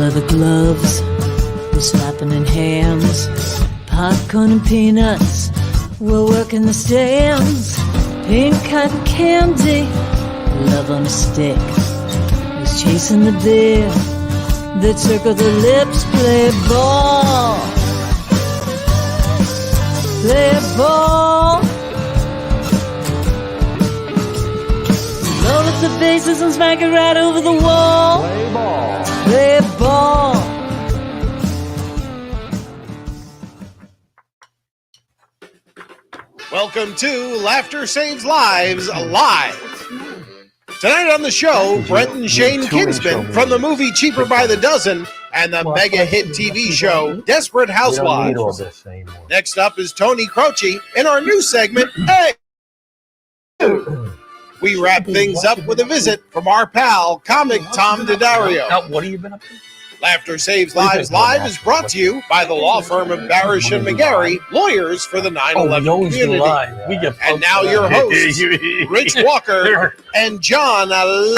leather gloves, we're slapping in hams, popcorn and peanuts, we're working the stands, pink cotton candy, love on a stick, who's chasing the deer, that circle the lips, play ball, play ball. Roll up the bases and smack it right over the wall. Play ball. Play ball. Welcome to Laughter Saves Lives Live. Tonight on the show, Brett and Shane Kinsman from the movie Cheaper by the Dozen and the mega hit TV show Desperate Housewives. Next up is Tony Croce in our new segment, Hey! We wrap things up with a visit from our pal, comic Tom Daddario. Now, what have you been up to? Laughter Saves Lives Live is brought to you by the law firm of Barish and McGarry, lawyers for the 9/11 community. And now your hosts, Rich Walker and John Larocchia.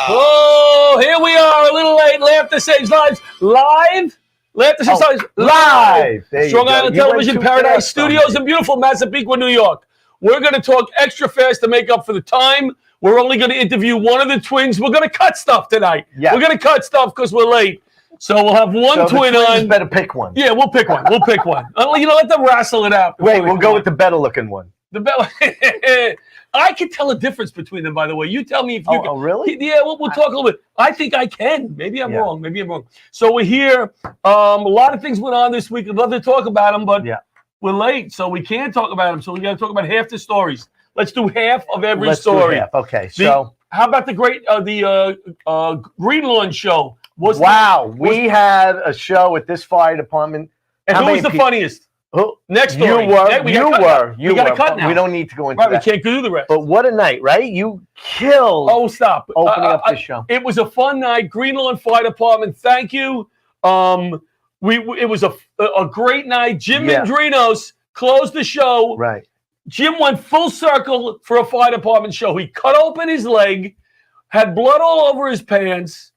Oh, here we are, a little late. Laughter Saves Lives live. Laughter Saves Lives live. Strong Island Television, Paradise Studios in beautiful Massapequa, New York. We're going to talk extra fast to make up for the time. We're only going to interview one of the twins. We're going to cut stuff tonight. Yeah. We're going to cut stuff because we're late. So we'll have one twin on. Better pick one. Yeah, we'll pick one. We'll pick one. Let them wrestle it out. Wait, we'll go with the better looking one. The better. I can tell a difference between them, by the way. You tell me if you can. Oh, really? Yeah, we'll talk a little bit. I think I can. Maybe I'm wrong. Maybe I'm wrong. So we're here. A lot of things went on this week. I'd love to talk about them, but we're late, so we can't talk about them. So we got to talk about half the stories. Let's do half of every story. Do half. Okay, so how about the Green Lawn show? We had a show at this fire department. And who was the funniest? Next story. You were. We got to cut now. We don't need to go into that. We can't do the rest. But what a night, right? You killed. Oh, stop. Opening up the show. It was a fun night. Green Lawn Fire Department, thank you. It was a great night. Jim Mandrinos closed the show. Right. Jim went full circle for a fire department show. He cut open his leg, had blood all over his pants.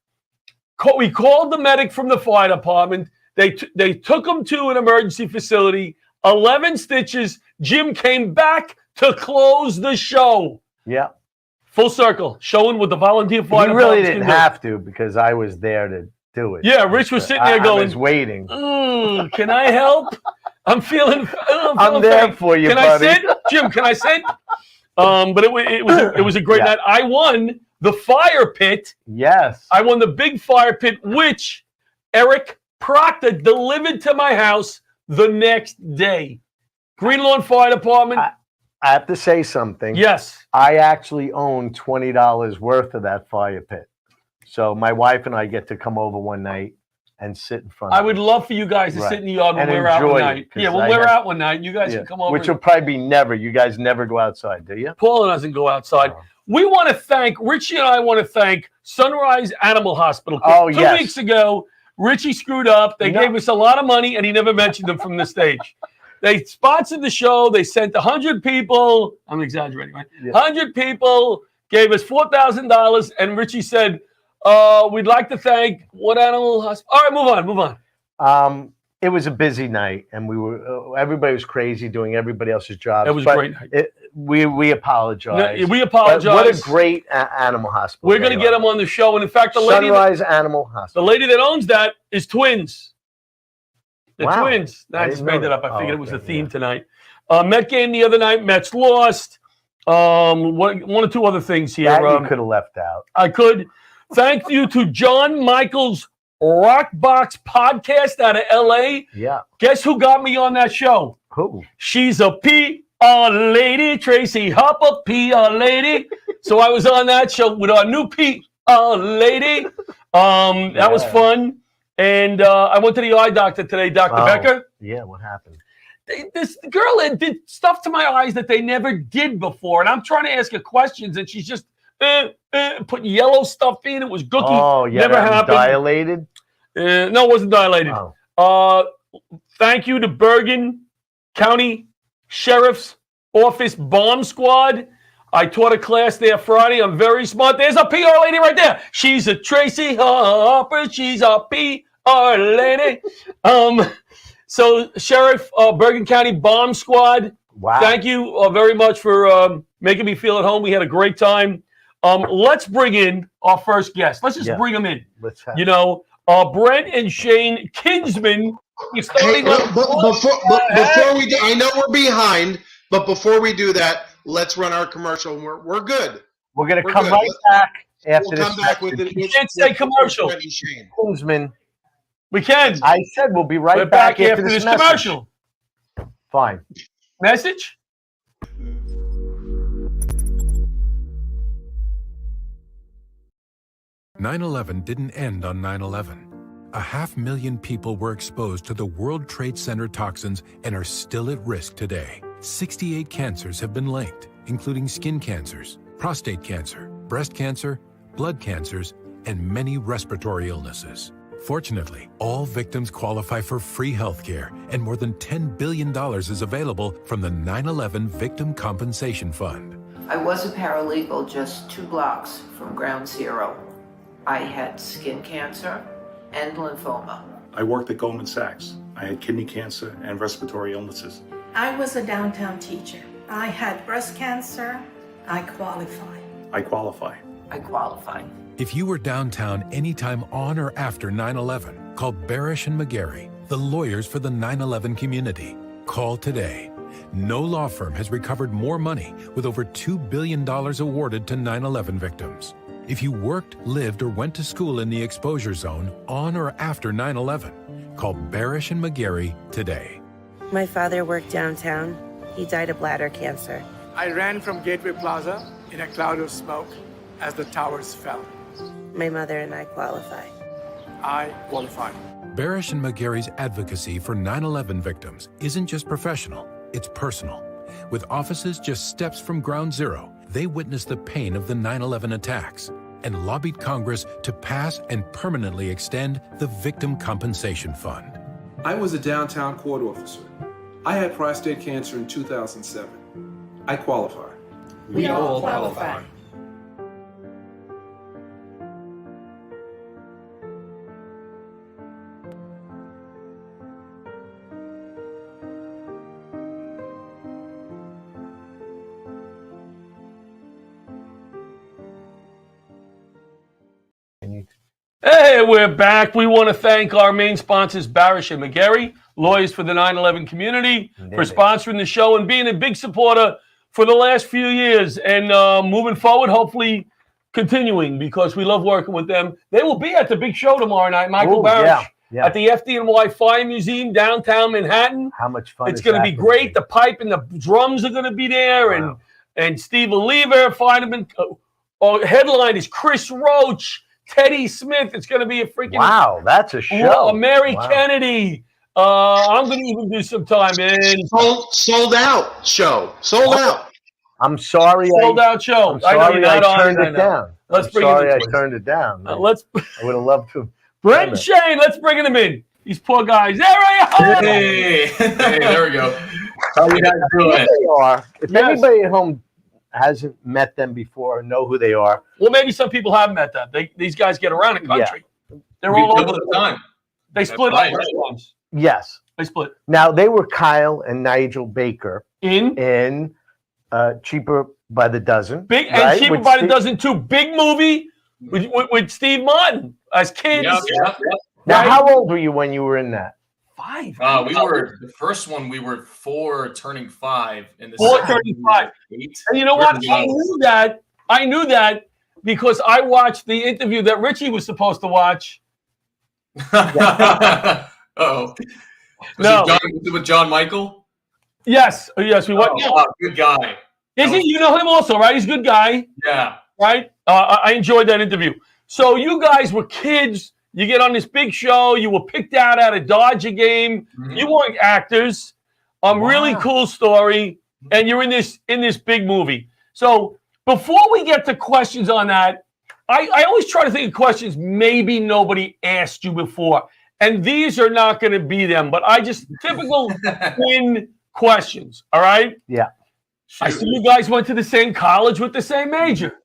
We called the medic from the fire department. They took him to an emergency facility. 11 stitches. Jim came back to close the show. Yeah. Full circle. Showing what the volunteer fire department really didn't have to because I was there to do it. Yeah, Rich was sitting there going, I was waiting. Can I help? I'm feeling there for you, buddy. I sit? Jim, can I sit? But it was a great night. I won the fire pit. Yes. I won the big fire pit, which Eric Proctor delivered to my house the next day. Green Lawn Fire Department. I have to say something. Yes. I actually own $20 worth of that fire pit. So my wife and I get to come over one night and sit in front of it. I would love for you guys to sit in the yard when we're out one night. Yeah, when we're out one night, you guys can come over. Which will probably be never. You guys never go outside, do you? Paula doesn't go outside. Oh. We want to thank, Richie and I want to thank Sunrise Animal Hospital. 2 weeks ago, Richie screwed up. They gave us a lot of money, and he never mentioned them from the stage. They sponsored the show. They sent 100 people. I'm exaggerating, right? 100 people, gave us $4,000, and Richie said, we'd like to thank what animal hospital? All right, move on. It was a busy night, and everybody was crazy doing everybody else's jobs. It was a great night. We apologize. No, we apologize. But what a great animal hospital. We're going to get them on the show, and in fact, the lady Sunrise Animal Hospital. The lady that owns that is twins. The twins. I just made that up. I figured it was the theme tonight. Met game the other night. Mets lost. One or two other things here. That you could have left out. I could. Thank you to John Michaels Rockbox podcast out of LA. Yeah. Guess who got me on that show? Who? She's a PR lady, Tracy Hopper, PR lady. So I was on that show with our new PR lady. That was fun. And I went to the eye doctor today, Dr. Becker. Yeah, what happened? This girl did stuff to my eyes that they never did before. And I'm trying to ask her questions, and she's just put yellow stuff in. It was gooky. Oh, yeah. Never happened. Dilated? No, it wasn't dilated. Thank you to Bergen County Sheriff's Office Bomb Squad. I taught a class there Friday. I'm very smart. There's a PR lady right there. She's a Tracy Harper. She's a PR lady. So Sheriff Bergen County Bomb Squad. Wow. Thank you very much for making me feel at home. We had a great time. Let's bring in our first guest. Let's just bring them in. You know, Brent and Shane Kinsman. Hey, before we do, I know we're behind, but before we do that, let's run our commercial. We're good. We're going to come right back after this. We'll come back with it. You can't say commercial. Kinsman. We can. I said we'll be right back after this commercial. Fine. Message? 9/11 didn't end on 9/11. 500,000 people were exposed to the World Trade Center toxins and are still at risk today. 68 cancers have been linked, including skin cancers, prostate cancer, breast cancer, blood cancers, and many respiratory illnesses. Fortunately, all victims qualify for free health care, and more than $10 billion is available from the 9/11 Victim Compensation Fund. I was a paralegal just 2 blocks from Ground Zero. I had skin cancer and lymphoma. I worked at Goldman Sachs. I had kidney cancer and respiratory illnesses. I was a downtown teacher. I had breast cancer. I qualify. I qualify. I qualify. If you were downtown anytime on or after 9/11, call Barish and McGarry, the lawyers for the 9/11 community. Call today. No law firm has recovered more money with over $2 billion awarded to 9/11 victims. If you worked, lived, or went to school in the exposure zone on or after 9/11, call Barish and McGarry today. My father worked downtown. He died of bladder cancer. I ran from Gateway Plaza in a cloud of smoke as the towers fell. My mother and I qualify. I qualify. Barish and McGarry's advocacy for 9/11 victims isn't just professional, it's personal. With offices just steps from Ground Zero, they witnessed the pain of the 9/11 attacks and lobbied Congress to pass and permanently extend the Victim Compensation Fund. I was a downtown court officer. I had prostate cancer in 2007. I qualify. We all qualify. Hey, we're back. We want to thank our main sponsors, Barish and McGarry, lawyers for the 9/11 community, for sponsoring the show and being a big supporter for the last few years and moving forward, hopefully continuing, because we love working with them. They will be at the big show tomorrow night, Michael Barish, at the FDNY Fire Museum, downtown Manhattan. How much fun it's going to be great. The pipe and the drums are going to be there, and Steve Oliver, Fineman. Headline is Chris Roach, Teddy Smith. It's going to be a freaking that's a show. Mary Kennedy. I'm going to even do some time in sold out show. Sold out. I'm sorry. Sold out show. I'm sorry I turned it down. Let's bring sorry it I turned it down. I would have loved to. Brent and Shane, let's bring them in. These poor guys. There they are. Hey, there we go. How you guys doing? They are. If anybody at home hasn't met them before or know who they are. Well, maybe some people have met them. These guys get around the country. They're all over the time. They split up. Yes. They split. Now, they were Kyle and Nigel Baker in Cheaper by the Dozen. Big and Cheaper by the Dozen too. Big movie with Steve Martin as kids. Now, how old were you when you were in that? 5. We were the first one. We were 4 turning 5, and the 4 turning 5. 8. And you know what? I knew that because I watched the interview that Richie was supposed to watch. Oh, was it with John Michael? Yes, we went. Good guy. Is he? You know him also, right? He's a good guy. Yeah. Right. I enjoyed that interview. So you guys were kids. You get on this big show. You were picked out at a Dodger game. Mm-hmm. You weren't actors. Really cool story. And you're in this big movie. So before we get to questions on that, I always try to think of questions maybe nobody asked you before. And these are not going to be them. But I just typical win questions. All right? Yeah. I see you guys went to the same college with the same major.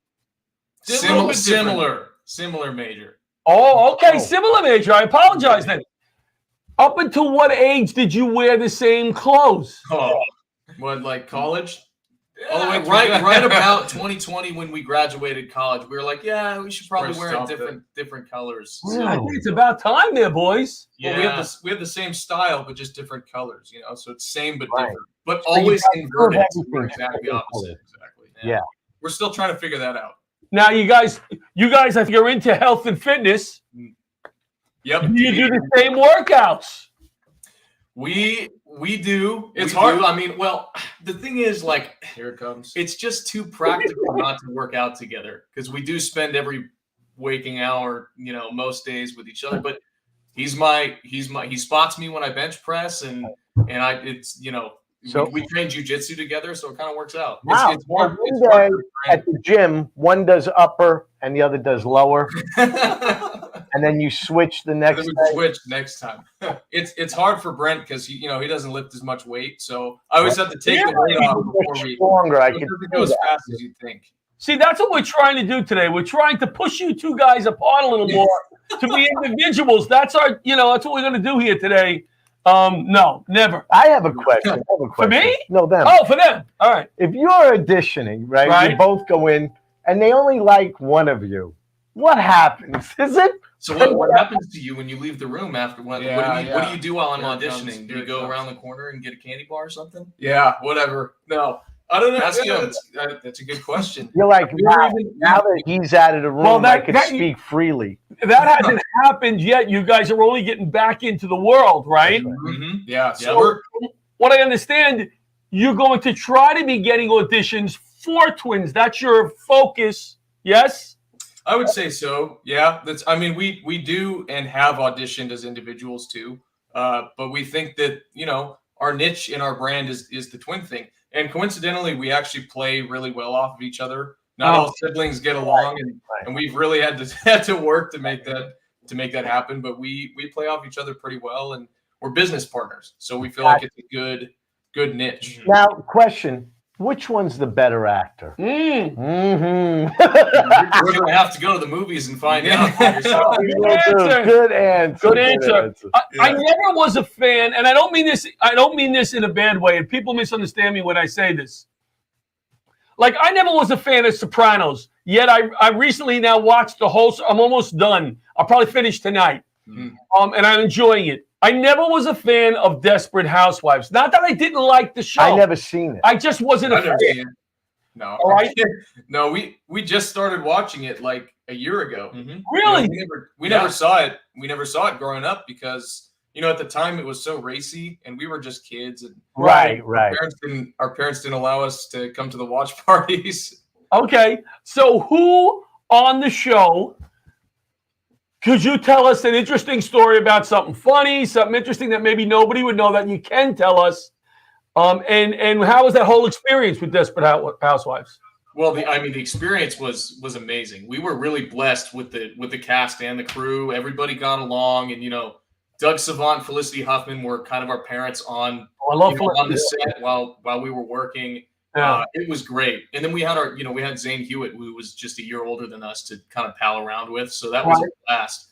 Similar major. Oh, okay, similar major. I apologize then. Up until what age did you wear the same clothes? Oh, what, like college? All the way right about 2020 when we graduated college, we were like, yeah, we should probably wear different colors. Yeah, I think it's about time there, boys. Yeah, well, we have the same style, but just different colors, you know. So it's same but different, but always inverted. We're exactly opposite. Exactly. Yeah, we're still trying to figure that out. Now, you guys, I think you're into health and fitness. Yep. Do you do the same workouts? We do. It's hard. I mean, well, the thing is, like, here it comes. It's just too practical not to work out together because we do spend every waking hour, you know, most days with each other. But he spots me when I bench press, and it's, you know, so we train jujitsu together, so it kind of works out. Wow. It's hard. One day at the gym, one does upper and the other does lower. And then you switch the next day. Switch next time. It's hard for Brent because he doesn't lift as much weight, so I always have to take the weight off before we. Stronger, I can go as fast as you think. See, that's what we're trying to do today. We're trying to push you two guys apart a little more to be individuals. That's our, that's what we're going to do here today. No, never. I have a question. For me? No, them. Oh, for them. All right. If you're auditioning, right? You both go in, and they only like one of you. What happens? Is it? So what happens to you when you leave the room after? What do you do while I'm auditioning? Do you go around the corner and get a candy bar or something? Yeah, whatever. No, I don't know. That's a good question. You're like, wow, now that he's out of the room, I can speak freely. That hasn't happened yet. You guys are only getting back into the world, right? Mm-hmm. Yeah. So what I understand, you're going to try to be getting auditions for twins. That's your focus, yes? I would say so. Yeah, we do and have auditioned as individuals too, but we think that our niche in our brand is the twin thing, and coincidentally, we actually play really well off of each other. Not all siblings get along, and we've really had to work to make that happen. But we play off each other pretty well, and we're business partners, so we feel like it's a good niche. Now, question. Which one's the better actor? We're going to have to go to the movies and find out. Good answer. I never was a fan, and I don't mean this in a bad way, and people misunderstand me when I say this. Like, I never was a fan of Sopranos, yet I recently now watched the whole. I'm almost done. I'll probably finish tonight, and I'm enjoying it. I never was a fan of Desperate Housewives. Not that I didn't like the show. I never seen it. I just wasn't a fan. No. All right. No, we just started watching it like a year ago. Mm-hmm. Really? We never saw it. We never saw it growing up because at the time it was so racy and we were just kids. And right. Our parents didn't allow us to come to the watch parties. Okay. So who on the show? Could you tell us an interesting story about something funny, something interesting that maybe nobody would know that you can tell us? And how was that whole experience with Desperate Housewives? Well, the experience was amazing. We were really blessed with the cast and the crew. Everybody got along, and Doug Savant, Felicity Huffman were kind of our parents on the set while we were working. Yeah. It was great. And then we had Zane Hewitt, who was just a year older than us to kind of pal around with. So that was a blast.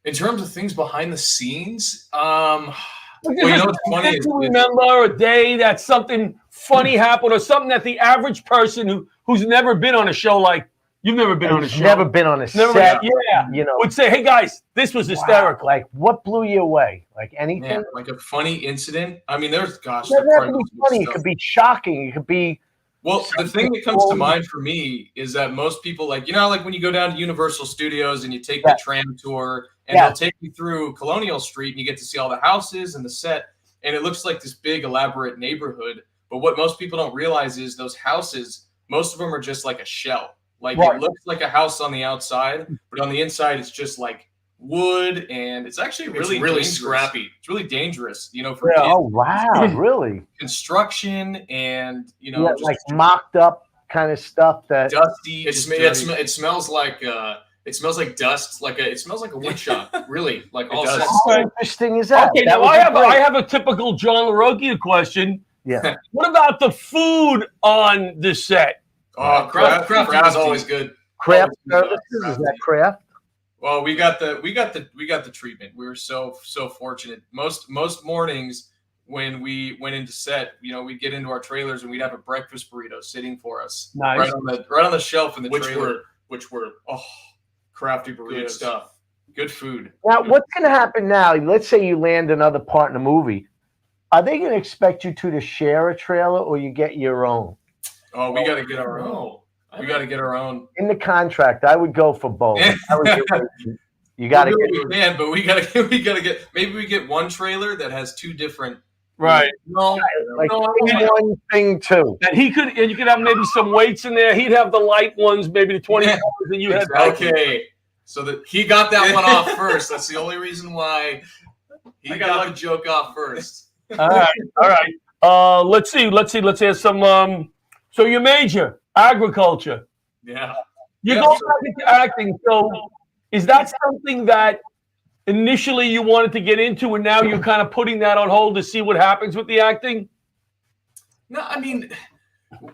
In terms of things behind the scenes, what's funny is remember a day that something funny happened or something that the average person who's never been on a show like you've never been on a show. Never been on a set. Would say, hey guys, this was hysterical. Like what blew you away? Like anything? Yeah, like a funny incident. I mean, there's it doesn't have to be funny. It could be shocking. It could be. Well, the thing that comes to mind for me is that most people like when you go down to Universal Studios and you take the tram tour and they'll take you through Colonial Street and you get to see all the houses and the set and it looks like this big elaborate neighborhood. But what most people don't realize is those houses, most of them are just like a shell. Like it looks like a house on the outside, but on the inside it's just like wood, and it's actually really scrappy. It's really dangerous, for kids. Oh wow, really? Construction and just like mocked up kind of stuff that dusty. It smells like dust. It smells like a wood shop. Really, like all. How interesting is that? Okay, now I have a typical John LaRocchia question. Yeah. What about the food on the set? Oh, craft is always good. Craft services, is that craft? Well, we got the treatment. We were so fortunate. Most mornings when we went into set, we'd get into our trailers and we'd have a breakfast burrito sitting for us, nice. right on the shelf in the trailer. Which were Crafty burritos. Good stuff. Good food. Now, what's going to happen now? Let's say you land another part in the movie. Are they going to expect you to share a trailer, or you get your own? Oh, we got to get our own. We got to get our own. In the contract, I would go for both. You got to get. Man, but we got to get. Maybe we get one trailer that has two different. Right. No, one thing too. And you could have maybe some weights in there. He'd have the light ones, maybe the 20 pounds, and you had. Okay, so that he got that one off first. That's the only reason why he got the joke off first. All right. Let's see. Let's have some. So your major, agriculture. Yeah. You go back into acting. So is that something that initially you wanted to get into, and now you're kind of putting that on hold to see what happens with the acting? No, I mean,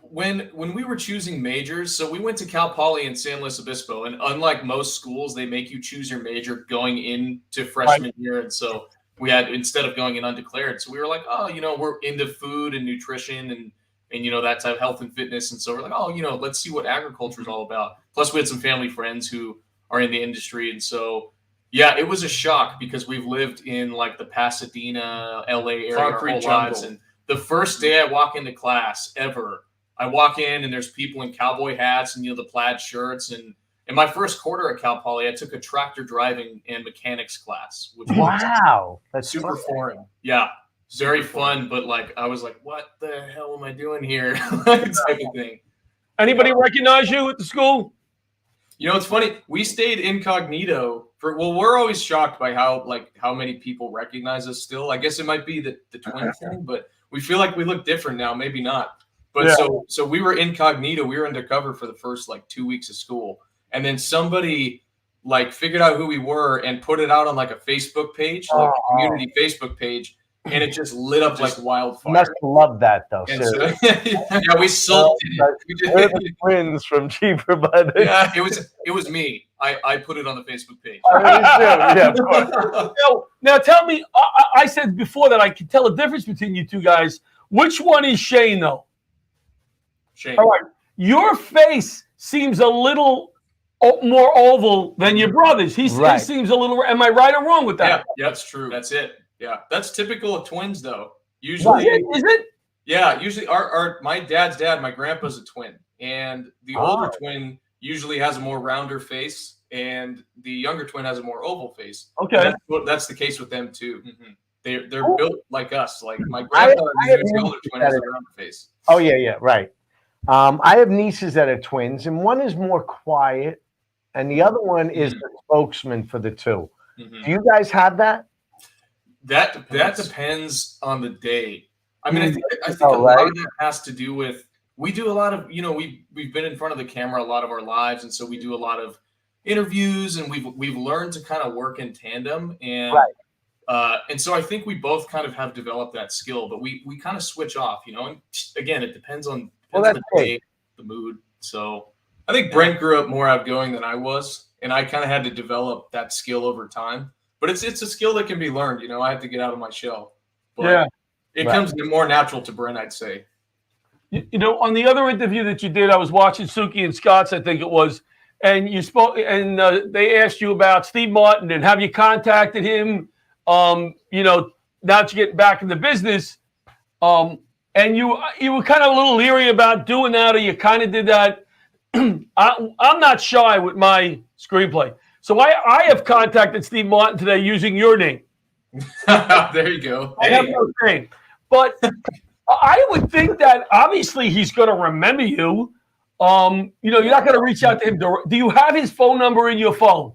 when we were choosing majors, so we went to Cal Poly in San Luis Obispo, and unlike most schools, they make you choose your major going into freshman year, and so we had, instead of going in undeclared, so we were like, we're into food and nutrition and that type of health and fitness, and so we're like, let's see what agriculture is all about. Plus, we had some family friends who are in the industry, and so. Yeah, it was a shock because we've lived in like the Pasadena, LA area our whole lives. And the first day I walk into class ever, I walk in and there's people in cowboy hats and the plaid shirts. And in my first quarter at Cal Poly, I took a tractor driving and mechanics class, which was that's super foreign. Yeah, very fun. But I was like, what the hell am I doing here? Type of thing. Anybody recognize you at the school? It's funny. We stayed incognito we're always shocked by how many people recognize us still. I guess it might be the twin thing, but we feel like we look different now. Maybe not. But so we were incognito. We were undercover for the first 2 weeks of school. And then somebody figured out who we were and put it out on a Facebook page, a community Facebook page. And it just lit up like wildfire. Must love that though. So, we sold it. We're the twins from Cheaper by the. Yeah, it was me. I put it on the Facebook page. Yeah, of course. Now tell me, I said before that I could tell a difference between you two guys. Which one is Shane though? Shane. All right, your face seems a little more oval than your brother's. His seems a little. Am I right or wrong with that? Yeah, that's true. That's it. Yeah, that's typical of twins, though. Usually, is it? Yeah, usually my dad's dad, my grandpa's a twin, and the older twin usually has a more rounder face, and the younger twin has a more oval face. Okay, that's the case with them too. Mm-hmm. They're built like us. Like my grandpa, the older twin has a rounder face. Oh yeah, right. I have nieces that are twins, and one is more quiet, and the other one is the spokesman for the two. Mm-hmm. Do you guys have that? That depends on the day. I mean, I think a lot of that has to do with we do a lot of we've been in front of the camera a lot of our lives, and so we do a lot of interviews, and we've learned to kind of work in tandem, and and so I think we both kind of have developed that skill, but we kind of switch off, and again, it depends on the day, the mood. So I think Brent grew up more outgoing than I was, and I kind of had to develop that skill over time. But it's a skill that can be learned. I have to get out of my shell. But it comes more natural to Brent, I'd say. On the other interview that you did, I was watching Suki and Scott's, I think it was, and you spoke, and they asked you about Steve Martin and have you contacted him? Now that you get back in the business, and you were kind of a little leery about doing that, or you kind of did that. I'm not shy with my screenplay. So I have contacted Steve Martin today using your name. There you go. I have no name. But I would think that obviously he's going to remember you. You're not going to reach out to him. Do you have his phone number in your phone?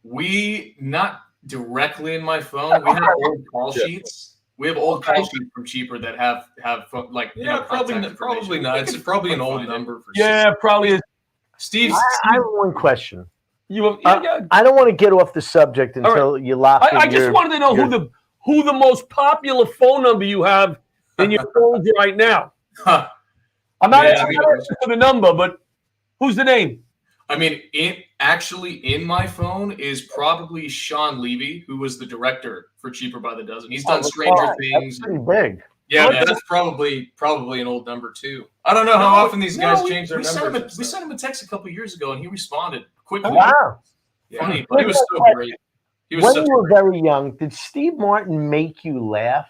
Not directly in my phone. We have old call sheets. We have old call sheets from Cheaper that have probably not. It's probably an old number for probably is. Steve, I have one question. I don't want to get off the subject until you lock in. I just wanted to know who the most popular phone number you have in your phones right now? I'm not asking for the number, but who's the name? I mean, in my phone is probably Sean Levy, who was the director for Cheaper by the Dozen. He's done Stranger Things. That's pretty big. Yeah, but that's probably an old number too. I don't know how often these guys change their numbers. We sent him a text a couple years ago, and he responded quickly. Wow. Funny, but he was so great. When you were very young, did Steve Martin make you laugh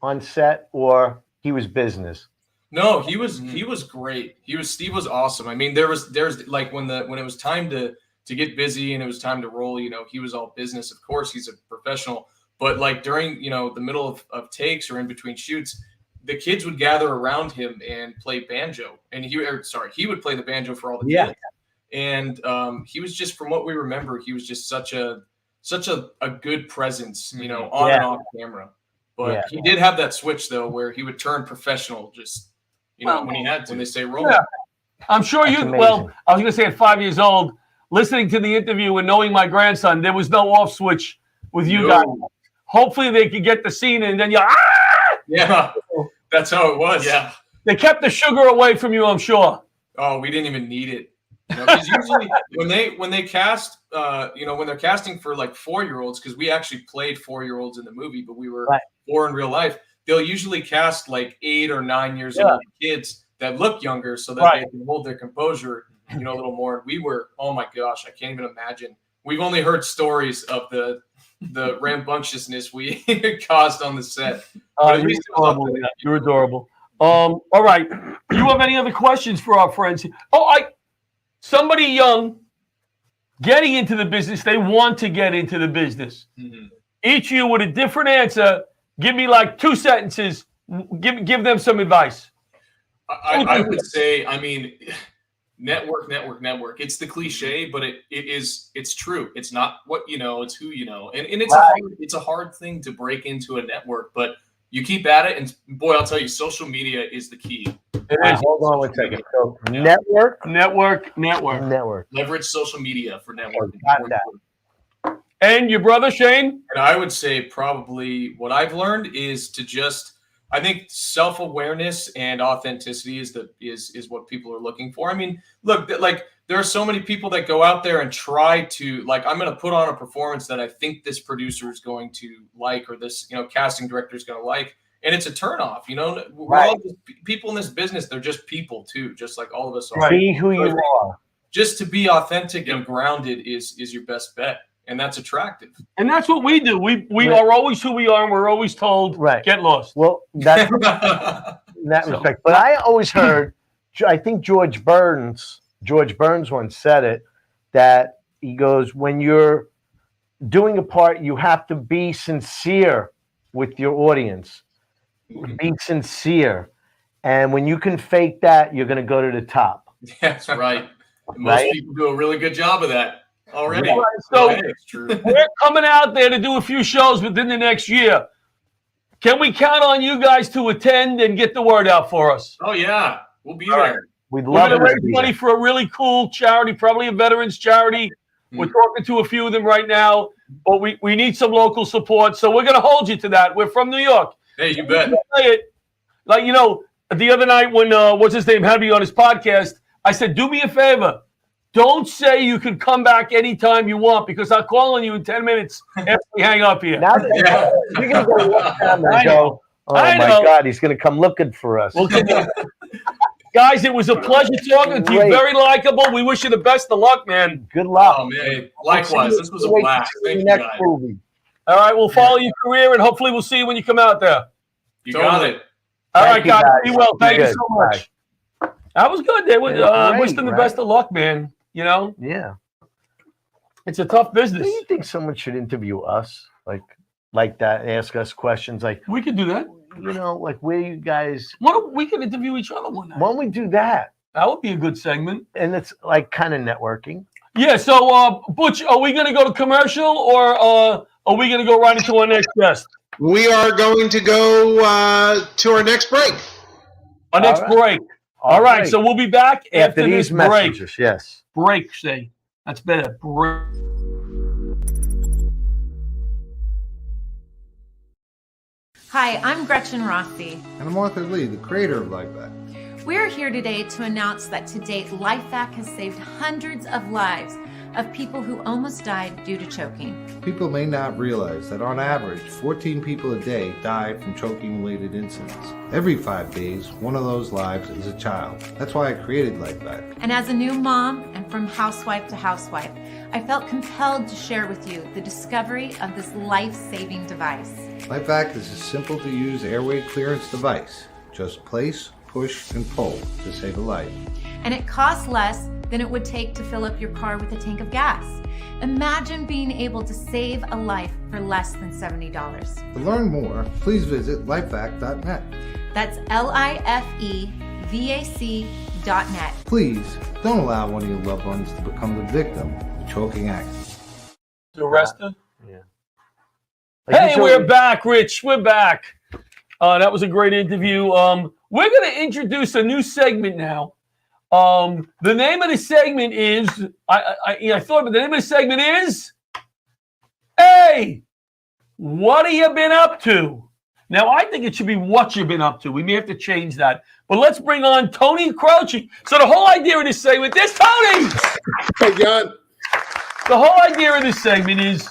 on set, or he was business? No, he was great. Steve was awesome. I mean, there's like when it was time to get busy and it was time to roll, he was all business. Of course, he's a professional, but like during, the middle of takes or in between shoots, the kids would gather around him and play banjo, and he would play the banjo for all the kids. And he was just, from what we remember, he was just such a good presence, on and off camera. But he did have that switch though, where he would turn professional just, when they say roll. Yeah. I'm sure I was going to say at 5 years old, listening to the interview and knowing my grandson, there was no off switch with you guys. Hopefully they could get the scene and then Yeah, that's how it was. Yeah. They kept the sugar away from you, I'm sure. Oh, we didn't even need it. Because usually when they cast, when they're casting for like 4-year-olds, because we actually played 4-year-olds in the movie, but we were 4 in real life. They'll usually cast like 8 or 9 years old kids that look younger, so that they can hold their composure, a little more. We were, oh my gosh, I can't even imagine. We've only heard stories of the rambunctiousness we caused on the set. You're adorable. All right. You have any other questions for our friends? Somebody young getting into the business, they want to get into the business. Mm-hmm. Each of you with a different answer. Give me like 2 sentences. Give them some advice. I would say, network. It's the cliche, but it's true. It's not what you know, it's who you know. And it's a hard thing to break into a network, but you keep at it, and boy, I'll tell you, social media is the key. Hold on one second. So network. Leverage social media for networking. Got that. And your brother Shane? And I would say probably what I've learned is to I think self-awareness and authenticity is what people are looking for. I mean, look, like there are so many people that go out there and try to I'm going to put on a performance that I think this producer is going to like, or this, casting director is going to like. And it's a turnoff, We're all just people in this business. They're just people too, just like all of us are. Be who you are. Just to be authentic and grounded is your best bet. And that's attractive. And that's what we do. We are always who we are, and we're always told, get lost. Well, that's in that respect. But I always heard, I think George Burns once said it, that he goes, when you're doing a part, you have to be sincere with your audience. Be sincere. And when you can fake that, you're going to go to the top. That's right. Most people do a really good job of that. Already. Right, so we're coming out there to do a few shows within the next year. Can we count on you guys to attend and get the word out for us? Oh yeah, we'll be there. We'd love to raise money for a really cool charity, probably a veterans charity. We're talking to a few of them right now, but we need some local support, so we're going to hold you to that. We're from New York. Hey, you bet. Like the other night when what's his name had me on his podcast, I said, do me a favor. Don't say you can come back anytime you want, because I'll call on you in 10 minutes after we hang up here. Now you're going to go look down and go, oh my God, he's going to come looking for us. Well, guys, it was a pleasure talking to you. Very likable. We wish you the best of luck, man. Good luck. Oh, man. Likewise. This was a blast. Thank you, guys. All right, we'll follow your career, and hopefully we'll see you when you come out there. You got it. All right, guys. Be well. Thank you so much. That was good. They wish them the best of luck, man. Yeah. It's a tough business. Do you think someone should interview us like that? Ask us questions like we could do that. Like where you guys? We can interview each other one night. Why don't we do that? That would be a good segment. And it's like kind of networking. Yeah. So, Butch, are we going to go to commercial, or are we going to go right into our next guest? We are going to go to our next break. Our next break. All right. So we'll be back after these this break. Messages. Yes. Break, say. That's better. Break. Hi, I'm Gretchen Rossi. And I'm Arthur Lee, the creator of Lifevac. We're here today to announce that to date, Lifevac has saved hundreds of lives of people who almost died due to choking. People may not realize that on average, 14 people a day die from choking-related incidents. Every 5 days, one of those lives is a child. That's why I created Lifevac. And as a new mom, and from housewife to housewife, I felt compelled to share with you the discovery of this life-saving device. Lifevac is a simple-to-use airway clearance device. Just place, push, and pull to save a life. And it costs less than it would take to fill up your car with a tank of gas. Imagine being able to save a life for less than $70. To learn more, please visit lifevac.net. That's LIFEVAC.net. Please don't allow one of your loved ones to become the victim of a choking accident. Arrested? Yeah. Hey, we're back, Rich. We're back. That was a great interview. We're going to introduce a new segment now. The name of the segment is, I thought, but the name of the segment is, Hey, what have you been up to? Now, I think it should be what you've been up to. We may have to change that. But let's bring on Tony Croce. So the whole idea of this segment, there's Tony! Hey, John. The whole idea of this segment is,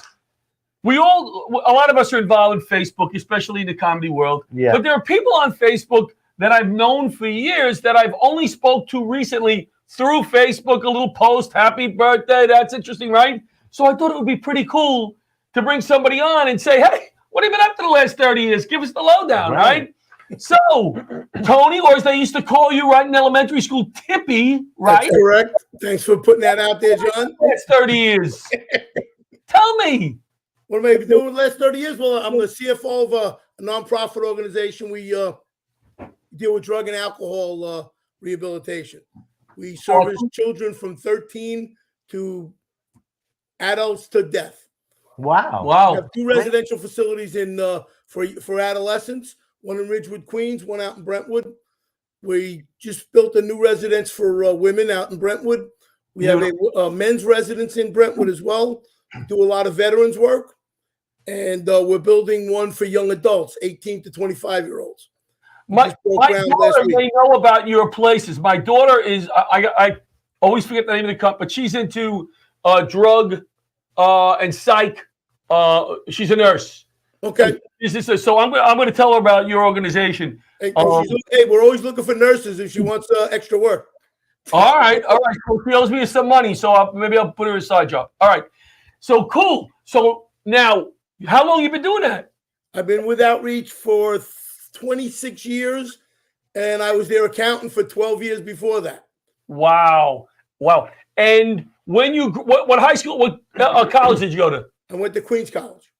a lot of us are involved in Facebook, especially in the comedy world. Yeah. But there are people on Facebook that I've known for years that I've only spoke to recently through Facebook, a little post, happy birthday, that's interesting, right? So I thought it would be pretty cool to bring somebody on and say, hey, what have you been up to the last 30 years? Give us the lowdown, right? So, Tony, or as they used to call you right in elementary school, Tippy, right? That's correct. Thanks for putting that out there, John. That's 30 years. Tell me. What have I been doing the last 30 years? Well, I'm the CFO of a nonprofit organization. We deal with drug and alcohol rehabilitation. We service children from 13 to adults to death. Wow. We have 2 residential facilities in for adolescents, one in Ridgewood, Queens, one out in Brentwood. We just built a new residence for women out in Brentwood. We have a men's residence in Brentwood as well. Do a lot of veterans work. And we're building one for young adults, 18 to 25-year-olds. My daughter may know about your places. My daughter is, I always forget the name of the company, but she's into drug and psych. She's a nurse. Okay. So I'm going to tell her about your organization. Hey, we're always looking for nurses if she wants extra work. All right. So she owes me some money, so maybe I'll put her a side job. All right. So cool. So now, how long have you been doing that? I've been with Outreach for 26 years, and I was their accountant for 12 years before that. Wow. And when you, what high school, what college did you go to? I went to Queens College.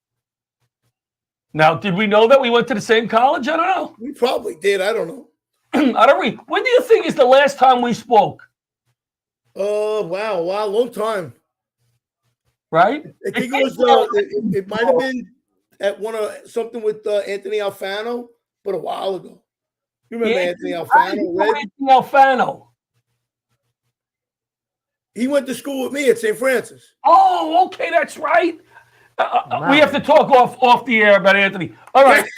Now, did we know that we went to the same college? I don't know. We probably did. I don't know. When do you think is the last time we spoke? Wow, long time. Right? I think it was. It might have been at something with Anthony Alfano, but a while ago. You remember Anthony Alfano? Anthony Alfano. He went to school with me at St. Francis. Oh, okay, that's right. We have to talk off the air about Anthony. All right.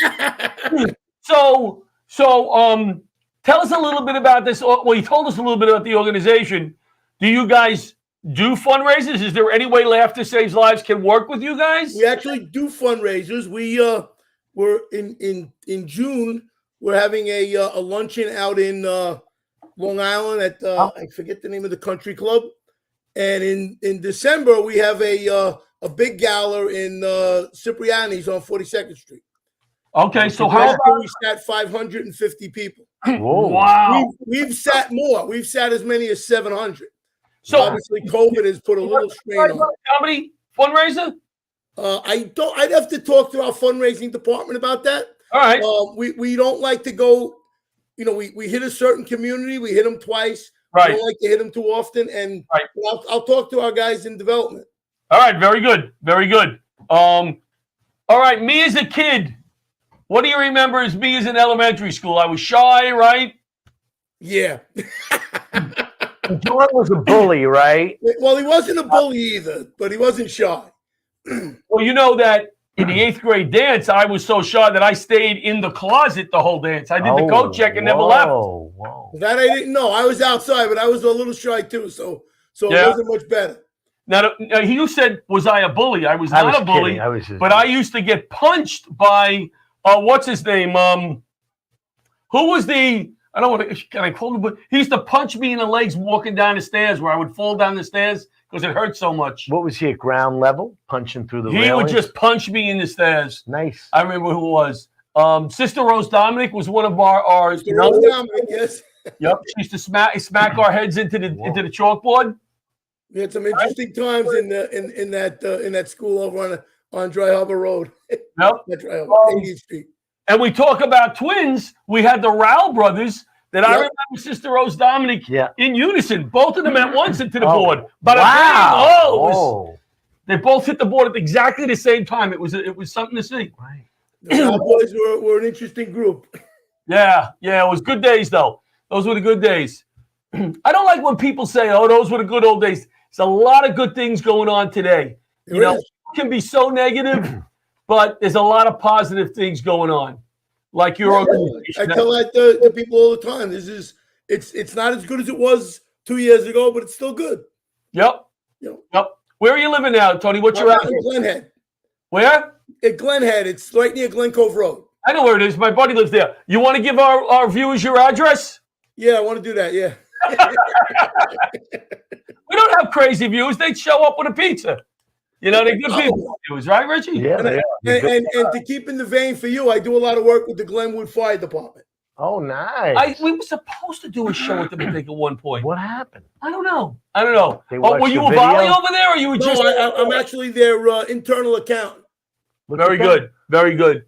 So tell us a little bit about this. Well, you told us a little bit about the organization. Do you guys do fundraisers? Is there any way Laughter Saves Lives can work with you guys? We actually do fundraisers. We're in June. We're having a luncheon out in Long Island at I forget the name of the country club. And in December we have a big gala in Cipriani's on 42nd Street. Okay, so how about we sat 550 people? Whoa. Wow. We've sat more. We've sat as many as 700. So obviously COVID has put a little strain on. Comedy fundraiser? I'd have to talk to our fundraising department about that. All right. We don't like to go, we hit a certain community, we hit them twice. Right. We don't like to hit them too often. And I'll talk to our guys in development. All right, very good. Very good. All right, me as a kid, what do you remember as me as in elementary school? I was shy, right? Yeah. Jordan was a bully, right? Well, he wasn't a bully either, but he wasn't shy. Well, you know that in the 8th grade dance, I was so shy that I stayed in the closet the whole dance. I did the coat check and never left. Whoa. That I didn't know. I was outside, but I was a little shy too, so it wasn't much better. Now, you said, was I a bully? I was not a bully, but I used to get punched by, what's his name? Who was the, I don't want to, can I call him, but he used to punch me in the legs walking down the stairs where I would fall down the stairs because it hurt so much. What was he at ground level, punching through the railings? He would just punch me in the stairs. Nice. I remember who it was. Sister Rose Dominic was one of our Sister Rose Dominic, yes. Yep, she used to smack our heads into the chalkboard. We had some interesting times in that school over on Dry Harbor Road. Yep. 80th Street. And we talk about twins. We had the Rowell brothers that I remember Sister Rose Dominic in unison. Both of them at once into the board. But they both hit the board at exactly the same time. It was something to see. Right. The Cowboys were an interesting group. Yeah, it was good days though. Those were the good days. I don't like when people say, "Oh, those were the good old days." There's a lot of good things going on today. You know, it can be so negative, but there's a lot of positive things going on. Like your organization. I tell that to people all the time. It's not as good as it was 2 years ago, but it's still good. Yep. Yep. Where are you living now, Tony? What's your address? In Glenhead. Where? At Glenhead. It's right near Glen Cove Road. I know where it is. My buddy lives there. You want to give our viewers your address? Yeah, I want to do that. Yeah. We don't have crazy views. They show up with a pizza. You know, they're good people. Views, right, Richie? Yeah. And to keep in the vein for you, I do a lot of work with the Glenwood Fire Department. Oh, nice. We were supposed to do a show with them, I think, at one point. What happened? I don't know. Were you a video? volley over there, or you were just? No, I'm actually their internal accountant. Very good. Very good.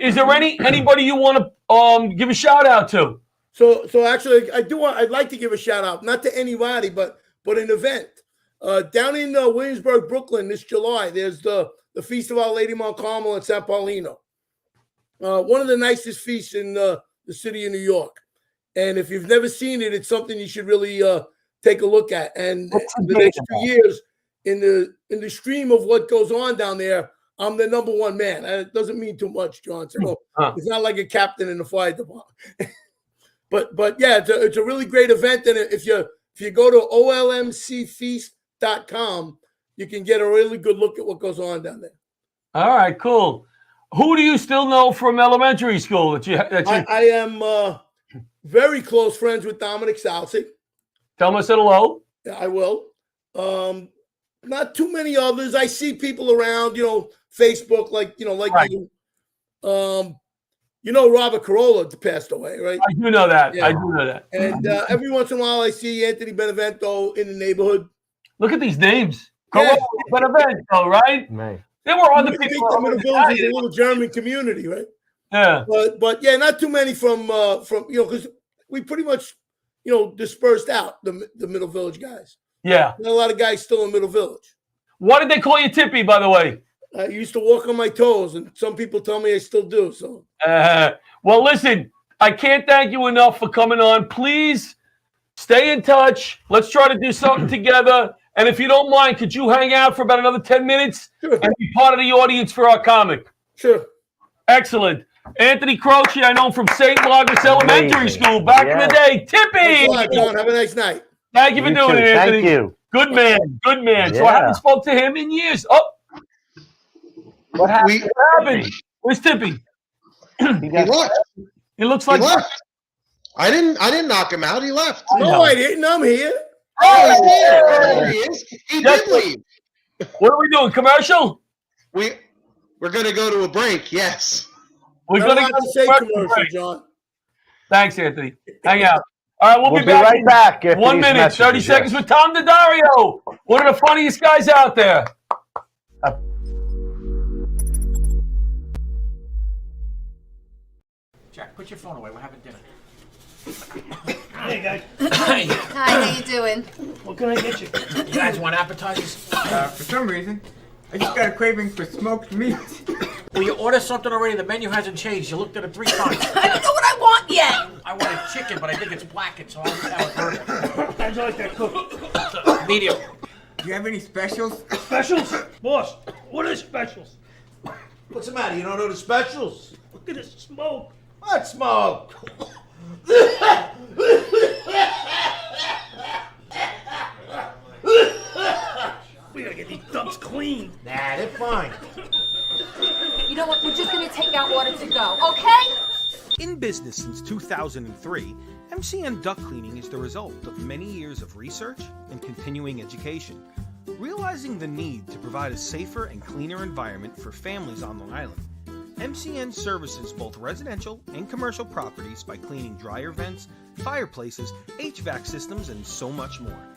Is there anybody you want to give a shout out to? So actually, I'd like to give a shout out, not to anybody, but an event down in Williamsburg, Brooklyn, this July. There's the Feast of Our Lady Mount Carmel and San Paulino. One of the nicest feasts in the city of New York. And if you've never seen it, it's something you should really take a look at. And the next 2 years, in the stream of what goes on down there, I'm the number one man. It doesn't mean too much, John. So it's not like a captain in the fire department. But yeah, it's a really great event. And if you go to olmcfeast.com, you can get a really good look at what goes on down there. All right, cool. Who do you still know from elementary school that you? I am very close friends with Dominic Salsi. Tell him I said hello. Yeah, I will. Not too many others. I see people around, Facebook, like right. you. Robert Carolla passed away, right? I do know that. Yeah. I do know that. And every once in a while, I see Anthony Benevento in the neighborhood. Look at these names. Carolla, Benevento, right? Man. There were other people. The Middle Village is a little German community, right? Yeah. But yeah, not too many from because we pretty much dispersed out the Middle Village guys. Yeah. Not a lot of guys still in Middle Village. Why did they call you Tippy, by the way? I used to walk on my toes, and some people tell me I still do. So. Well, listen, I can't thank you enough for coming on. Please stay in touch. Let's try to do something together. And if you don't mind, could you hang out for about another 10 minutes and be part of the audience for our comic? Sure. Excellent. Anthony Croce, I know him from St. Margaret's Elementary School back in the day. Tippy! John. Have a nice night. Thank you for doing it, Anthony. Thank you. Good man. Good man. Yeah. So I haven't spoke to him in years. Oh. What happened? Where's Tippy? He left. He looks like he left. I didn't knock him out. He left. No, I didn't. I'm here. Oh, there he is. He did leave. What are we doing? Commercial? We're gonna go to a break. Yes. We're gonna go to say commercial, John. Thanks, Anthony. Hang out. All right, we'll be right back. 1 minute, 30 seconds with Tom DeDario. One of the funniest guys out there. Jack, put your phone away. We're having dinner. Hey, guys. Hi. Hi, how you doing? What can I get you? You guys want appetizers? For some reason, I just got a craving for smoked meat. Will you order something already? The menu hasn't changed. You looked at it 3 times. I don't know what I want yet. I wanted chicken, but I think it's blackened, so I'll have a burger. How'd you like that cook? Medium. Do you have any specials? Specials? Boss, what are specials? What's the matter? You don't know the specials? Look at this smoke. What smoke? We gotta get these dumps cleaned. Nah, they're fine. You know what? We're just gonna take our order to go, okay? In business since 2003, MCN Duct Cleaning is the result of many years of research and continuing education, realizing the need to provide a safer and cleaner environment for families on Long Island. MCN services both residential and commercial properties by cleaning dryer vents, fireplaces, HVAC systems, and so much more.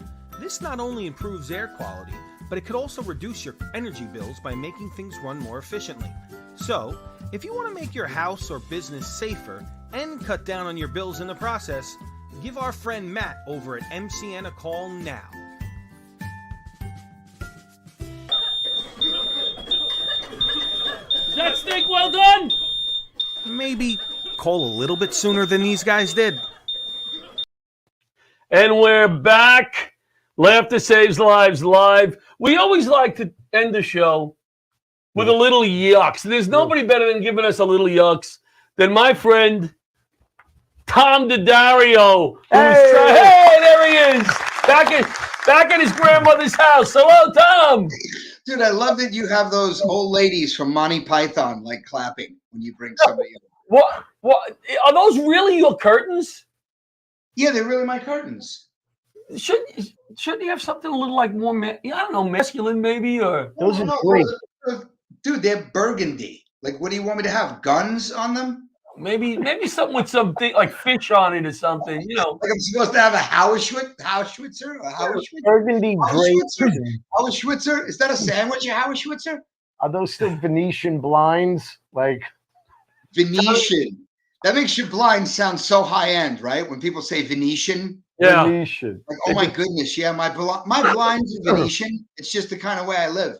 This not only improves air quality, but it could also reduce your energy bills by making things run more efficiently. So, if you want to make your house or business safer and cut down on your bills in the process, give our friend Matt over at MCN a call now. Is that steak well done? Maybe call a little bit sooner than these guys did. And we're back. Laughter Saves Lives live. We always like to end the show with a little yucks. There's nobody better than giving us a little yucks than my friend Tom DiDario. Hey, there he is. Back at his grandmother's house. Hello, Tom. Dude, I love that you have those old ladies from Monty Python like clapping when you bring somebody in. What are those really your curtains? Yeah, they're really my curtains. Shouldn't you have something a little like more, I don't know, masculine maybe, or those are great. Dude, they're burgundy. Like, what do you want me to have? Guns on them? Maybe something with something like fish on it or something. You know, like I'm supposed to have a Hauschwitzer? Burgundy drapes. Hauschwitzer? Is that a sandwich? A Hauschwitzer? Are those still Venetian blinds? Like Venetian. That makes your blinds sound so high end, right? When people say Venetian. Yeah. Venetian. Like, oh my goodness, yeah, my blinds are Venetian. It's just the kind of way I live.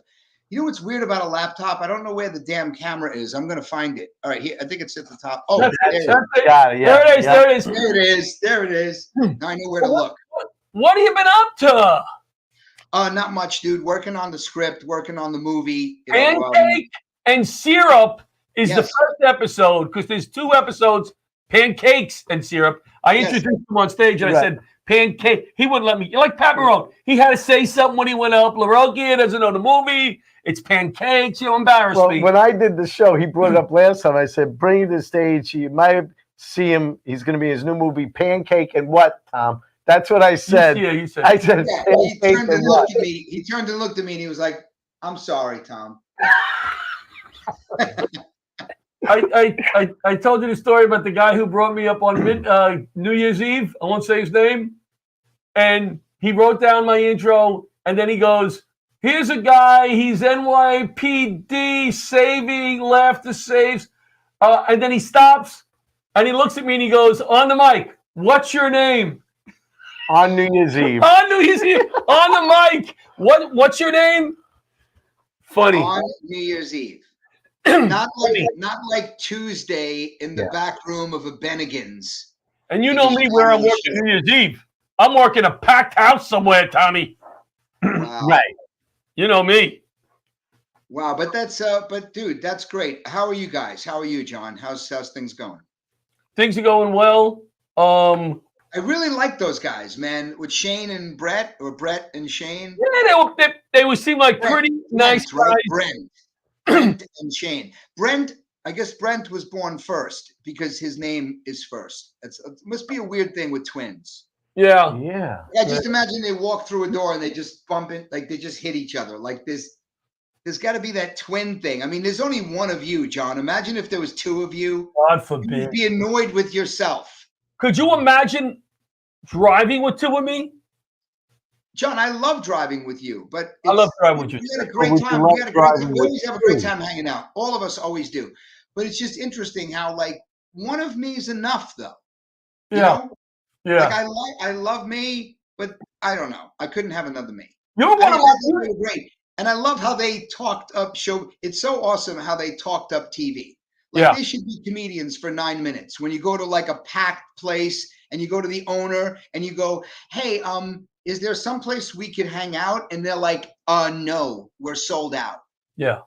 You know what's weird about a laptop? I don't know where the damn camera is. I'm gonna find it. All right, here. I think it's at the top. Oh, there it is. There it is. Now I know where to look. What have you been up to? Not much, dude. Working on the script, working on the movie. Pancake and syrup is the first episode because there's 2 episodes. Pancakes and syrup. I introduced him on stage and I said, pancake. He wouldn't let me. Like Pat Marone. He had to say something when he went up. LaRocchia doesn't know the movie. It's pancakes. You embarrass me. When I did the show, he brought it up last time. I said, bring him to the stage. You might see him. He's going to be in his new movie, Pancake and what, Tom? That's what I said. You said. I said, he turned and looked at me. He turned and looked at me and he was like, I'm sorry, Tom. I told you the story about the guy who brought me up on New Year's Eve. I won't say his name. And he wrote down my intro, and then he goes, here's a guy, he's NYPD saving, laughter saves. And then he stops, and he looks at me, and he goes, on the mic, what's your name? On New Year's Eve. On New Year's Eve, on the mic. What's your name? Funny. On New Year's Eve. Not like Tuesday in the back room of a Bennigan's. And you know me where I'm working New Year's Eve. I'm working a packed house somewhere, Tommy. Wow. Right. You know me. Wow, but that's but dude, that's great. How are you guys? How are you, John? How's things going? Things are going well. I really like those guys, man. With Shane and Brett, or Brett and Shane. Yeah, they would seem like pretty nice guys. Right? Brent and Shane. Brent, I guess Brent was born first because his name is first. It must be a weird thing with twins. Yeah. Yeah. Yeah, just imagine they walk through a door and they just bump it, like they just hit each other. Like there's got to be that twin thing. I mean, there's only one of you, John. Imagine if there was 2 of you. God forbid. You'd be annoyed with yourself. Could you imagine driving with 2 of me? John, I love driving with you, but I love driving with you. We had a great time. We always have a great time hanging out. All of us always do. But it's just interesting how like one of me is enough, though. You know? Yeah. Like I love me, but I don't know. I couldn't have another me. You're one of my great. And I love how they talked up show. It's so awesome how they talked up TV. Like they should be comedians for 9 minutes. When you go to like a packed place and you go to the owner and you go, hey, is there some place we could hang out? And they're like, no, we're sold out. Yeah.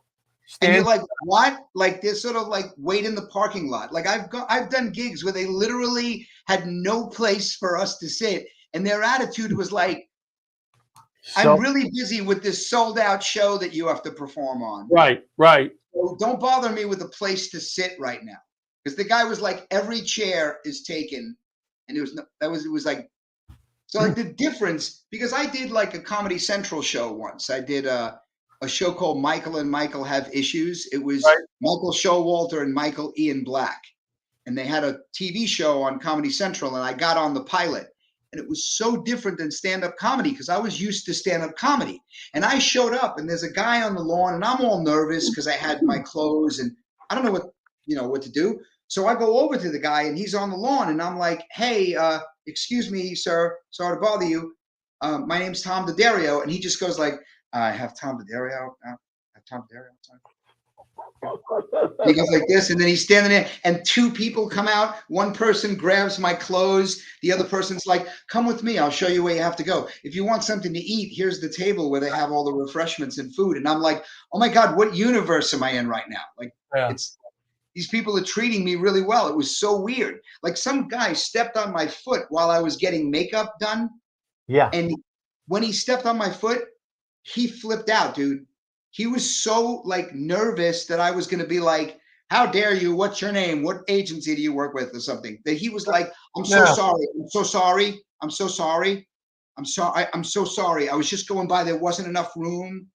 And you're like, what? Like they're sort of like wait in the parking lot. Like I've done gigs where they literally had no place for us to sit, and their attitude was like, I'm really busy with this sold out show that you have to perform on. Right. So don't bother me with a place to sit right now. Because the guy was like, every chair is taken. And it was like, so like the difference, because I did like a Comedy Central show once. I did a show called Michael and Michael Have Issues. It was Michael Showalter and Michael Ian Black. And they had a TV show on Comedy Central, and I got on the pilot. And it was so different than stand-up comedy because I was used to stand-up comedy. And I showed up, and there's a guy on the lawn, and I'm all nervous because I had my clothes, and I don't know what to do. So I go over to the guy, and he's on the lawn, and I'm like, hey, excuse me, sir, sorry to bother you. My name's Tom D'Addario. And he just goes like, I have Tom D'Addario. I have Tom D'Addario. He goes like this, and then he's standing there, and two people come out. One person grabs my clothes. The other person's like, come with me. I'll show you where you have to go. If you want something to eat, here's the table where they have all the refreshments and food. And I'm like, oh my God, what universe am I in right now? Like, these people are treating me really well. It was so weird. Like some guy stepped on my foot while I was getting makeup done. Yeah. And when he stepped on my foot, he flipped out, dude. He was so like nervous that I was going to be like, how dare you? What's your name? What agency do you work with or something? That he was like, I'm so sorry. I'm so sorry. I'm so sorry. I'm sorry. I'm so sorry. I was just going by. There wasn't enough room.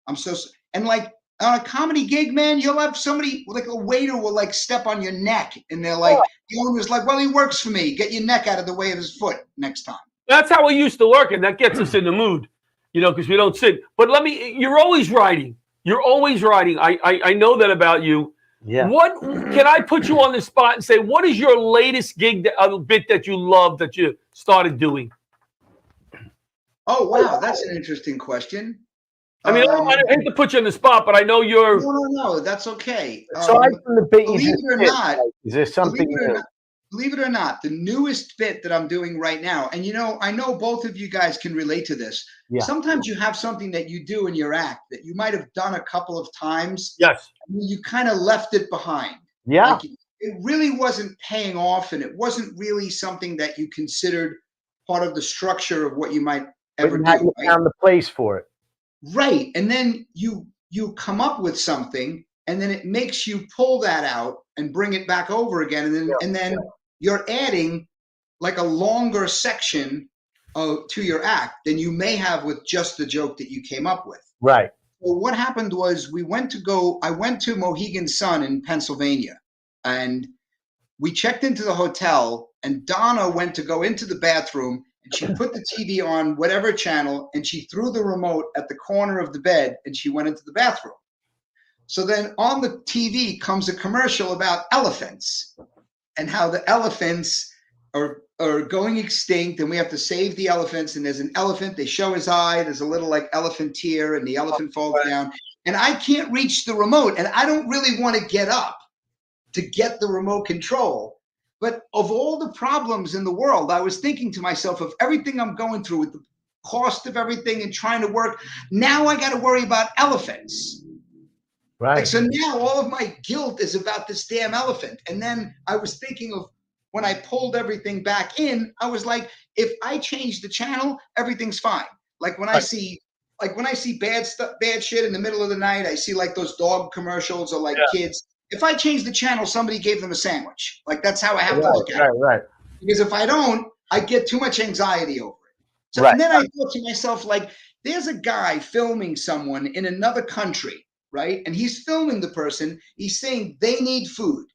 And like on a comedy gig, man, you'll have somebody like a waiter will like step on your neck and they're like, the owner's like, well, he works for me. Get your neck out of the way of his foot next time. That's how we used to work, and that gets us in the mood. Because we don't sit. But you're always writing. You're always writing. I know that about you. Yeah. What can I put you on the spot and say, what is your latest gig bit that you love that you started doing? Oh, wow. That's an interesting question. I mean, I hate to put you on the spot, but I know you're. No, that's okay. So from the bit believe it or not, is there something believe it or not, the newest bit that I'm doing right now, and I know both of you guys can relate to this. Yeah. Sometimes you have something that you do in your act that you might have done a couple of times. Yes. And you kind of left it behind. Yeah. Like it really wasn't paying off, and it wasn't really something that you considered part of the structure of what you might ever do. You found the place for it. Right. And then you come up with something, and then it makes you pull that out and bring it back over again. And then you're adding like a longer section to your act than you may have with just the joke that you came up with. Right. So what happened was I went to Mohegan Sun in Pennsylvania, and we checked into the hotel, and Donna went to go into the bathroom, and she put the TV on whatever channel, and she threw the remote at the corner of the bed, and she went into the bathroom. So then on the TV comes a commercial about elephants and how the elephants are going extinct, and we have to save the elephants. And there's an elephant, they show his eye, there's a little like elephant tear, and the elephant falls down. And I can't reach the remote, and I don't really want to get up to get the remote control. But of all the problems in the world, I was thinking to myself of everything I'm going through with the cost of everything and trying to work. Now I got to worry about elephants. Right. Like, so now all of my guilt is about this damn elephant. And then I was thinking of when I pulled everything back in, I was like, if I change the channel, everything's fine. Like when I see bad stuff, bad shit in the middle of the night, I see like those dog commercials or like kids. If I change the channel, somebody gave them a sandwich. Like that's how I have to look at it. Right. Because if I don't, I get too much anxiety over it. So and then I thought to myself, like, there's a guy filming someone in another country, right? And he's filming the person. He's saying they need food.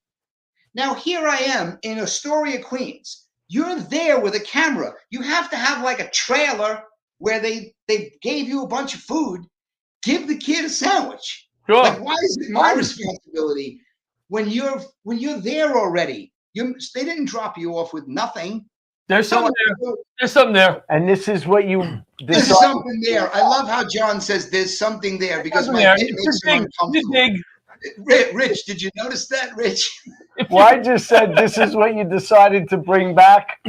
Now here I am in Astoria, Queens. You're there with a camera. You have to have like a trailer where they gave you a bunch of food. Give the kid a sandwich. Sure. Like, why is it my responsibility when you're there already? They didn't drop you off with nothing. There's something there. There's something there. And this is what you. There's something there. I love how John says there's something there because my bit makes him uncomfortable. Rich, did you notice that, Rich? Well, I just said this is what you decided to bring back.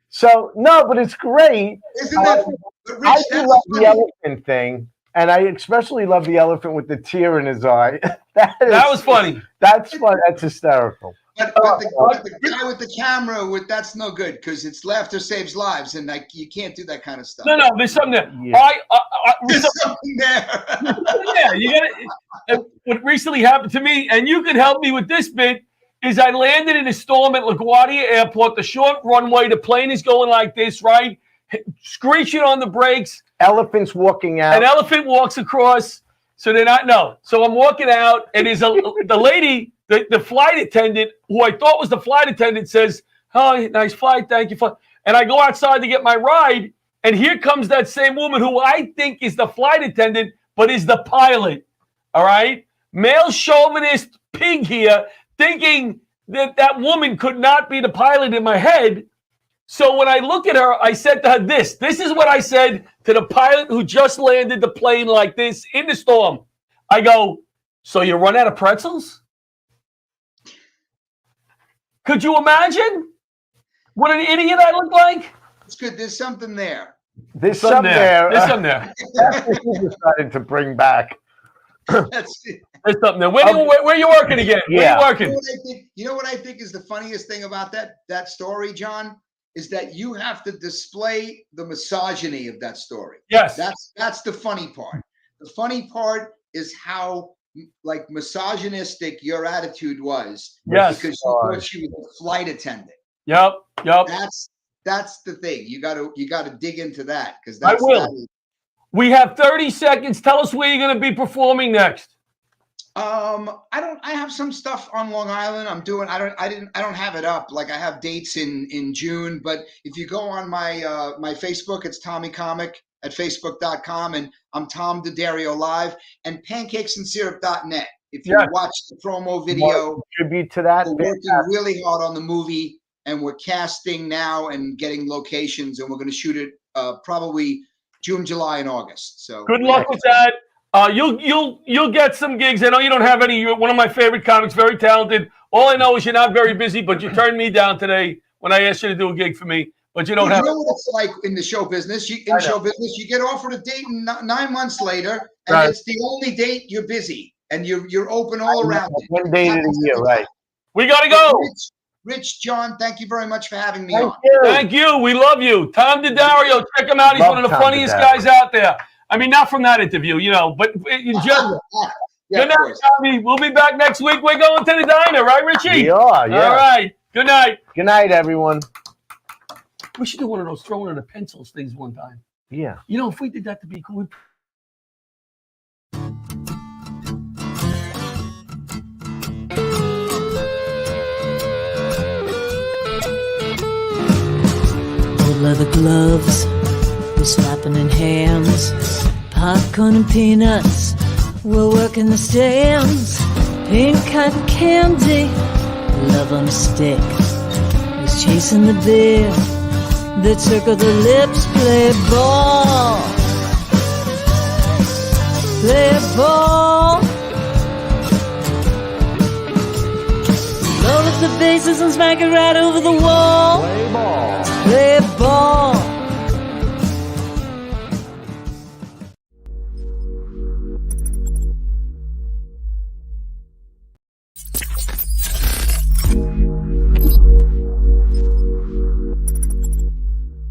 So no, but it's great. Isn't that? But Rich, I do love the elephant thing. And I especially love the elephant with the tear in his eye. That was funny. That's fun. That's hysterical. But the guy with the camera, that's no good because it's laughter saves lives, and like you can't do that kind of stuff. No, there's something there. Yeah. There's something there. Yeah, you got it. What recently happened to me, and you can help me with this bit, is I landed in a storm at LaGuardia Airport. The short runway, the plane is going like this, right? Screeching on the brakes. Elephants walking out. An elephant walks across. So they're not, no. So I'm walking out, and the lady, the flight attendant, who I thought was the flight attendant, says, "Oh, nice flight, thank you." And I go outside to get my ride, and here comes that same woman who I think is the flight attendant, but is the pilot. All right? Male chauvinist pig here, thinking that woman could not be the pilot in my head. So when I look at her, I said to her this. This is what I said to the pilot who just landed the plane like this in the storm. I go, "So you run out of pretzels?" Could you imagine what an idiot I look like? It's good. There's something there. There's something there. There's something there. That's what he decided to bring back. That's it. There's something there. Where are you working again? Yeah. Where are you working? You know what I think is the funniest thing about that story, John? Is that you have to display the misogyny of that story. Yes. That's the funny part. The funny part is how like misogynistic your attitude was. Yes. Because you thought she was a flight attendant. Yep. That's the thing. You gotta dig into that because I will. We have 30 seconds. Tell us where you're gonna be performing next. I have some stuff on Long Island. I don't have it up. Like I have dates in June, but if you go on my my Facebook, it's Tommy Comic at facebook.com, and I'm Tom DeDario Live, and pancakesandsyrup.net. If you watch the promo video, tribute to that. We're working really hard on the movie, and we're casting now and getting locations, and we're going to shoot it probably June, July, and August. So good luck with that. You'll get some gigs. I know you don't have any. You're one of my favorite comics, very talented. All I know is you're not very busy, but you turned me down today when I asked you to do a gig for me. But you don't have. You know what it's like in the show business. You get offered a date 9 months later, and it's the only date you're busy, and you're open all around it. One day of the year, right? We gotta go. Rich, John, thank you very much for having me on. Thank you. We love you, Tom DeDario. Check him out. He's one of the funniest guys out there. I mean, not from that interview, but in general. Good night, Tommy. We'll be back next week. We're going to the diner, right, Richie? We are, yeah. All right. Good night. Good night, everyone. We should do one of those throwing in the pencils things one time. Yeah. If we did that to be cool. Old leather gloves, we're slapping in hands. Popcorn and peanuts, we're working the stands. Pink cotton candy, love on a stick. He's chasing the beer that circle the lips. Play ball, play ball. Load up the bases and smack it right over the wall. Play ball, play ball.